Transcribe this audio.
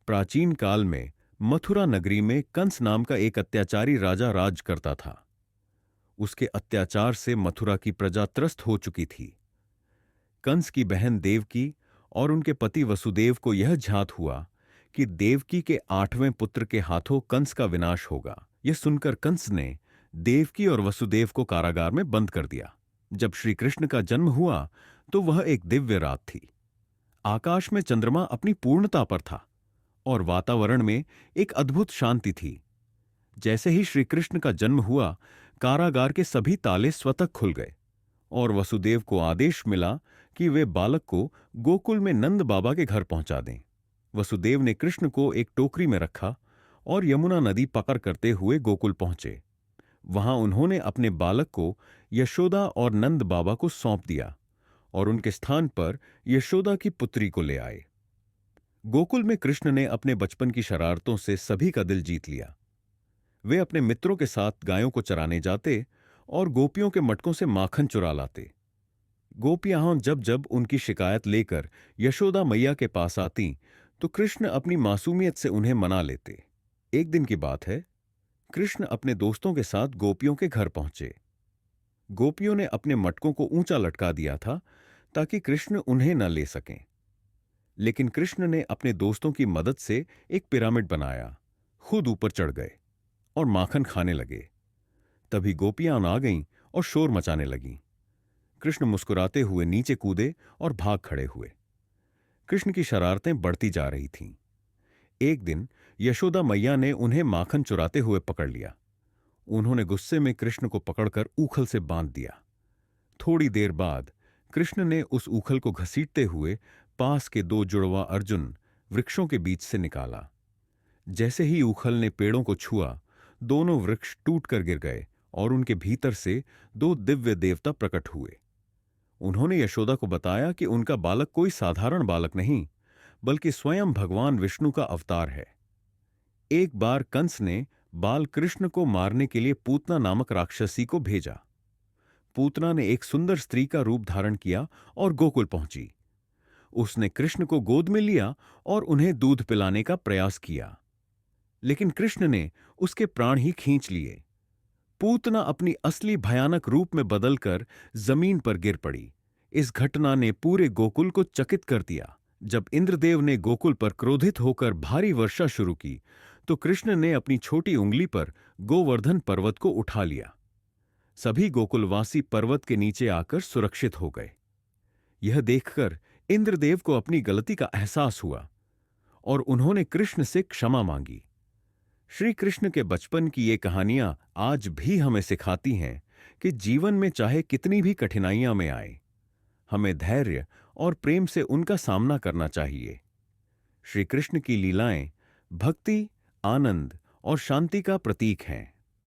प्राचीन काल में मथुरा नगरी में कंस नाम का एक अत्याचारी राजा राज करता था। उसके अत्याचार से मथुरा की प्रजा त्रस्त हो चुकी थी। कंस की बहन देवकी और उनके पति वसुदेव को यह झांत हुआ कि देवकी के 8वें पुत्र के हाथों कंस का विनाश होगा। यह सुनकर कंस ने देवकी और वसुदेव को कारागार में बंद कर दिया। जब श्री कृष्ण का जन्म हुआ तो वह एक दिव्य रात थी। आकाश में चंद्रमा अपनी पूर्णता पर था और वातावरण में एक अद्भुत शांति थी। जैसे ही श्री कृष्ण का जन्म हुआ, कारागार के सभी ताले स्वतः खुल गए और वसुदेव को आदेश मिला कि वे बालक को गोकुल में नंद बाबा के घर पहुंचा दें। वसुदेव ने कृष्ण को एक टोकरी में रखा और यमुना नदी पकड़ करते हुए गोकुल पहुंचे। वहां उन्होंने अपने बालक को यशोदा और नंद बाबा को सौंप दिया और उनके स्थान पर यशोदा की पुत्री को ले आए। गोकुल में कृष्ण ने अपने बचपन की शरारतों से सभी का दिल जीत लिया। वे अपने मित्रों के साथ गायों को चराने जाते और गोपियों के मटकों से माखन चुरा लाते। गोपियां जब जब उनकी शिकायत लेकर यशोदा मैया के पास आती तो कृष्ण अपनी मासूमियत से उन्हें मना लेते। एक दिन की बात है, कृष्ण अपने दोस्तों के साथ गोपियों के घर पहुंचे। गोपियों ने अपने मटकों को ऊंचा लटका दिया था ताकि कृष्ण उन्हें न ले सकें। लेकिन कृष्ण ने अपने दोस्तों की मदद से एक पिरामिड बनाया, खुद ऊपर चढ़ गए और माखन खाने लगे। तभी गोपियां आ गईं और शोर मचाने लगीं। कृष्ण मुस्कुराते हुए नीचे कूदे और भाग खड़े हुए। कृष्ण की शरारतें बढ़ती जा रही थीं। एक दिन यशोदा मैया ने उन्हें माखन चुराते हुए पकड़ लिया। उन्होंने गुस्से में कृष्ण को पकड़कर ऊखल से बांध दिया। थोड़ी देर बाद कृष्ण ने उस ऊखल को घसीटते हुए पास के 2 जुड़वा अर्जुन वृक्षों के बीच से निकाला। जैसे ही ऊखल ने पेड़ों को छुआ, दोनों वृक्ष टूटकर गिर गए और उनके भीतर से 2 दिव्य देवता प्रकट हुए। उन्होंने यशोदा को बताया कि उनका बालक कोई साधारण बालक नहीं, बल्कि स्वयं भगवान विष्णु का अवतार है। एक बार कंस ने बाल कृष्ण को मारने के लिए पूतना नामक राक्षसी को भेजा। पूतना ने एक सुंदर स्त्री का रूप धारण किया और गोकुल पहुंची। उसने कृष्ण को गोद में लिया और उन्हें दूध पिलाने का प्रयास किया, लेकिन कृष्ण ने उसके प्राण ही खींच लिए। पूतना अपनी असली भयानक रूप में बदलकर जमीन पर गिर पड़ी। इस घटना ने पूरे गोकुल को चकित कर दिया। जब इंद्रदेव ने गोकुल पर क्रोधित होकर भारी वर्षा शुरू की तो कृष्ण ने अपनी छोटी उंगली पर गोवर्धन पर्वत को उठा लिया। सभी गोकुलवासी पर्वत के नीचे आकर सुरक्षित हो गए। यह देखकर इंद्रदेव को अपनी गलती का एहसास हुआ और उन्होंने कृष्ण से क्षमा मांगी। श्री कृष्ण के बचपन की ये कहानियां आज भी हमें सिखाती हैं कि जीवन में चाहे कितनी भी कठिनाइयां में आए, हमें धैर्य और प्रेम से उनका सामना करना चाहिए। श्री कृष्ण की लीलाएं भक्ति, आनंद और शांति का प्रतीक हैं।